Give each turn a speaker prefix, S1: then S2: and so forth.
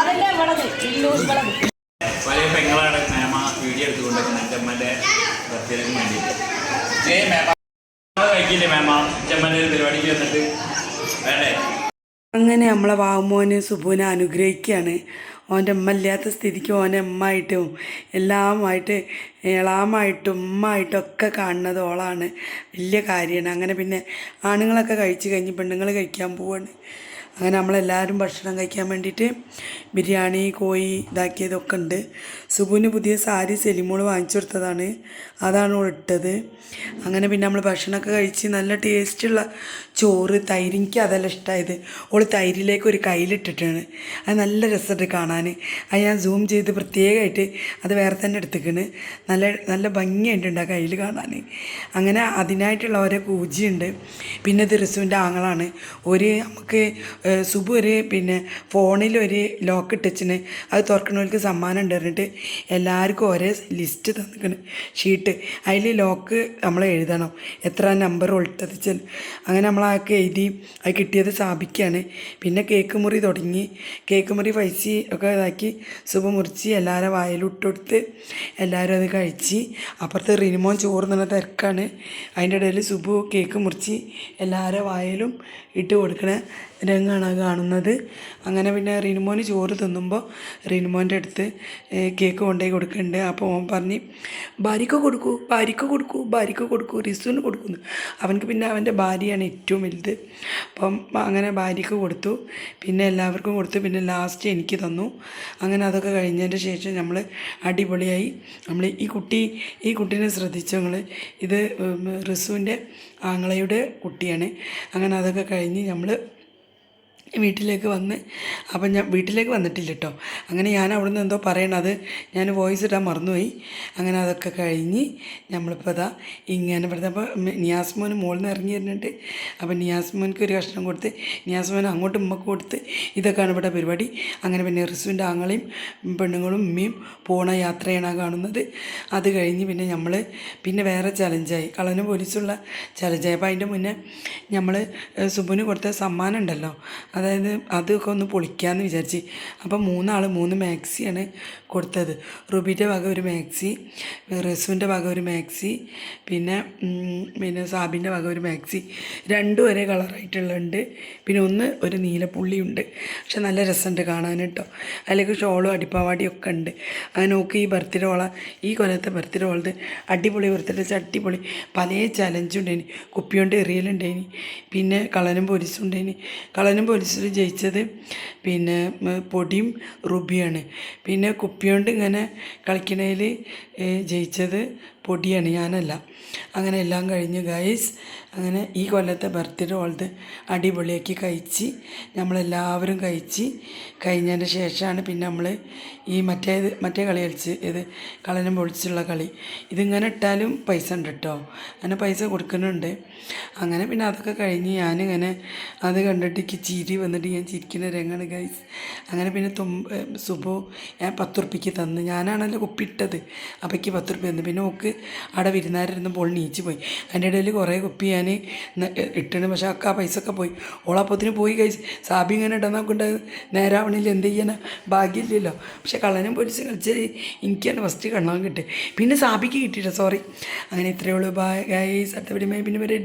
S1: വലിയ പെങ്ങളാണ് മേമ വീഡിയോ എടുത്തുകൊണ്ടിരിക്കുന്നത് എൻ്റെ അമ്മൻ്റെ ബർത്ത്ഡേക്ക് വേണ്ടിയിട്ട്. മേമ കഴിക്കില്ലേ മേമ ചെമ്മൻ്റെ ഒരു പരിപാടിക്ക് വന്നിട്ട് വേണ്ടേ?
S2: അങ്ങനെ നമ്മളെ വാവുമോന് സുബുവിനെ അനുഗ്രഹിക്കുകയാണ്. ഓൻ്റെ അമ്മ ഇല്ലാത്ത സ്ഥിതിക്ക് ഓനെ അമ്മയായിട്ടും എല്ലാമായിട്ട് ഇളാമായിട്ടും ഉമ്മയായിട്ടും ഒക്കെ കാണുന്നത് ഓളാണ്. വലിയ കാര്യമാണ്. അങ്ങനെ പിന്നെ ആണുങ്ങളൊക്കെ കഴിച്ച് കഴിഞ്ഞ് പെണ്ണുങ്ങൾ കഴിക്കാൻ പോവാണ്. അങ്ങനെ നമ്മളെല്ലാവരും ഭക്ഷണം കഴിക്കാൻ വേണ്ടിയിട്ട് ബിരിയാണി കോഴി ഇതാക്കിയതൊക്കെ ഉണ്ട്. സുബുവിന് പുതിയ സാരി സെലിമോൾ വാങ്ങിച്ചു കൊടുത്തതാണ്, അതാണ് ഓൾ ഇട്ടത്. അങ്ങനെ പിന്നെ നമ്മൾ ഭക്ഷണമൊക്കെ കഴിച്ച് നല്ല ടേസ്റ്റുള്ള ചോറ് തൈര്, എനിക്ക് അതെല്ലാം ഇഷ്ടമായത്. ഓൾ തൈരിലേക്ക് ഒരു കയ്യിലിട്ടിട്ടാണ്, അത് നല്ല രസമുണ്ട് കാണാൻ. അത് ഞാൻ സൂം ചെയ്ത് പ്രത്യേകമായിട്ട് അത് വേറെ തന്നെ എടുത്തിക്കണ്. നല്ല നല്ല ഭംഗിയായിട്ടുണ്ട് ആ കയ്യിൽ കാണാൻ. അങ്ങനെ അതിനായിട്ടുള്ള ഓരോ പൂജയുണ്ട്. പിന്നെ ഇത് റിസുവിൻ്റെ ആങ്ങളാണ്. ഒരു നമുക്ക് സുബു ഒരു പിന്നെ ഫോണിലൊരു ലോക്ക് ഇട്ടിച്ചിന്, അത് തുറക്കണവർക്ക് സമ്മാനം ഉണ്ട് പറഞ്ഞിട്ട് എല്ലാവർക്കും ഒരേ ലിസ്റ്റ് തന്നിക്കണ്, ഷീട്ട്. അതിൽ ലോക്ക് നമ്മൾ എഴുതണം, എത്ര നമ്പർ ഒളിട്ടതിച്ചാൽ. അങ്ങനെ നമ്മളൊക്കെ എഴുതി അത് കിട്ടിയത് സ്ഥാപിക്കുകയാണ്. പിന്നെ കേക്ക് മുറി തുടങ്ങി. കേക്ക് മുറി പൈസ ഒക്കെ ഇതാക്കി സുബു മുറിച്ച് എല്ലാവരും വായിലും ഇട്ടുകൊടുത്ത് എല്ലാവരും അത് കഴിച്ച്. അപ്പുറത്ത് റിനിമോൻ ചോറ് നിന്ന തിരക്കാണ്. അതിൻ്റെ ഇടയിൽ സുബു കേക്ക് മുറിച്ച് എല്ലാവരും വായിലും ഇട്ട് കൊടുക്കണ രംഗമാണ് കാണുന്നത്. അങ്ങനെ പിന്നെ റിനുമോന് ചോറ് തിന്നുമ്പോൾ റിനുമോൻ്റെ അടുത്ത് കേക്ക് കൊണ്ടുപോയി കൊടുക്കുന്നുണ്ട്. അപ്പോൾ ഓൻ പറഞ്ഞ് ഭാര്യയ്ക്ക് കൊടുക്കൂ, ഭാര്യയ്ക്ക് കൊടുക്കൂ, ഭാര്യയ്ക്ക് കൊടുക്കൂ, റിസുവിന് കൊടുക്കുന്നു. അവനക്ക് പിന്നെ അവൻ്റെ ഭാര്യയാണ് ഏറ്റവും വലുത്. അപ്പം അങ്ങനെ ഭാര്യയ്ക്ക് കൊടുത്തു, പിന്നെ എല്ലാവർക്കും കൊടുത്തു, പിന്നെ ലാസ്റ്റ് എനിക്ക് തന്നു. അങ്ങനെ അതൊക്കെ കഴിഞ്ഞതിൻ്റെ ശേഷം നമ്മൾ അടിപൊളിയായി. നമ്മൾ ഈ കുട്ടീനെ ശ്രദ്ധിച്ചു നിങ്ങൾ, ഇത് റിസുവിൻ്റെ ആങ്ങളയുടെ കുട്ടിയാണ്. അങ്ങനെ അതൊക്കെ കഴിഞ്ഞ് നമ്മൾ വീട്ടിലേക്ക് വന്ന്, അപ്പം ഞാൻ വീട്ടിലേക്ക് വന്നിട്ടില്ല കേട്ടോ. അങ്ങനെ ഞാൻ അവിടെ നിന്ന് എന്തോ പറയണത് ഞാൻ വോയിസ് ഇടാൻ മറന്നുപോയി. അങ്ങനെ അതൊക്കെ കഴിഞ്ഞ് നമ്മളിപ്പോൾ അതാ ഇങ്ങനെ ഇവിടുത്തെ. അപ്പോൾ നിയാസ്മോന് മുകളിൽ നിന്ന് ഇറങ്ങി വരുന്നുണ്ട്. അപ്പം നിയാസ്മോനക്ക് ഒരു കഷ്ണം കൊടുത്ത് നിയാസ്മോൻ അങ്ങോട്ടും ഉമ്മക്ക് കൊടുത്ത്, ഇതൊക്കെയാണ് ഇവിടെ പരിപാടി. അങ്ങനെ പിന്നെ റിസുവിൻ്റെ ആങ്ങളെയും പെണ്ണുങ്ങളും ഉമ്മയും പോണ യാത്രയാണ് കാണുന്നത്. അത് കഴിഞ്ഞ് പിന്നെ നമ്മൾ പിന്നെ വേറെ ചലഞ്ചായി, കള്ളനും പോലീസുള്ള ചലഞ്ചായി. അപ്പോൾ അതിൻ്റെ മുന്നേ നമ്മൾ സുബുന് കൊടുത്ത സമ്മാനം ഉണ്ടല്ലോ, അതായത് അതൊക്കെ ഒന്ന് പൊളിക്കാമെന്ന് വിചാരിച്ച്. അപ്പം 3 മാക്സിയാണ് കൊടുത്തത്. റുബിൻ്റെ വക ഒരു മാക്സി, റസുവിൻ്റെ വക ഒരു മാക്സി, പിന്നെ സാബിൻ്റെ വക ഒരു മാക്സി. 2 ഒരേ കളറായിട്ടുള്ളുണ്ട്. പിന്നെ ഒരു നീലപ്പുള്ളിയുണ്ട്. പക്ഷെ നല്ല രസമുണ്ട് കാണാൻ കേട്ടോ. അതിലേക്ക് ഷോളും അടിപ്പാവാടിയും ഒക്കെ ഉണ്ട്. അങ്ങനെ നോക്കി ഈ ബർത്ത്ഡേ ഓള, ഈ കൊല്ലത്തെ ബർത്ത്ഡേ ഓളത് അടിപൊളി ബർത്ത്ഡേ, അടിപൊളി. പല ചലഞ്ചും ഉണ്ടായിന്. കുപ്പിയോണ്ട് എറിയലുണ്ടായിന്, പിന്നെ കളനും പോലീസും ഉണ്ടായിന്. കളനും പോലീസിൽ ജയിച്ചത് പിന്നെ പൊടിയും റുബിയാണ്. പിന്നെ കുപ്പിയോണ്ട് ഇങ്ങനെ കളിക്കണതിൽ ജയിച്ചത് പൊടിയാണ്, ഞാനല്ല. അങ്ങനെ എല്ലാം കഴിഞ്ഞ് ഗൈസ്, അങ്ങനെ ഈ കൊല്ലത്തെ ബർത്ത്ഡേ ഓൾത് അടിപൊളിയാക്കി കഴിച്ച് നമ്മളെല്ലാവരും കഴിച്ച് കഴിഞ്ഞതിൻ്റെ ശേഷമാണ് പിന്നെ നമ്മൾ ഈ മറ്റേ കളി കളിച്ച്, ഇത് കളനം പൊളിച്ചുള്ള കളി. ഇതിങ്ങനെ ഇട്ടാലും പൈസ ഉണ്ട് കേട്ടോ, അങ്ങനെ പൈസ കൊടുക്കുന്നുണ്ട്. അങ്ങനെ പിന്നെ അതൊക്കെ കഴിഞ്ഞ് ഞാനിങ്ങനെ അത് കണ്ടിട്ട് എനിക്ക് ചിരി വന്നിട്ട് ഞാൻ ചിരിക്കുന്ന രംഗമാണ് ഗൈസ്. അങ്ങനെ പിന്നെ സുബു ഞാൻ 10 ഉറുപ്പിക്ക് തന്ന്, ഞാനാണല്ലോ കുപ്പിയിട്ടത്. അപ്പോൾ എനിക്ക് 10 ഉറുപ്പ്യ തന്നു. പിന്നെ ഓക്ക് അവിടെ വിരുന്നാരിരുന്നപ്പോൾ നീച്ച് പോയി. അതിൻ്റെ ഇടയിൽ കുറേ കുപ്പി ഞാൻ ഇട്ടണ്, പക്ഷേ ആ പൈസ ഒക്കെ പോയി. ഓളപ്പത്തിന് പോയി കഴിച്ച്. സാബി ഇങ്ങനെ ഇടാൻ നോക്കണ്ട, നേരാവണില്ല, എന്ത് ചെയ്യാനാ, ഭാഗ്യമില്ലല്ലോ. പക്ഷേ കള്ളനും പോലീസ് കളിച്ചാൽ എനിക്കാണ് ഫസ്റ്റ് കണ്ണാൻ കിട്ടുക. പിന്നെ സാബിക്ക് കിട്ടിയില്ല, സോറി. അങ്ങനെ ഇത്രയേ ഉള്ളൂ. ബൈ ഗൈസ്, അടുത്ത വീഡിയോ പിന്നെ വരെ.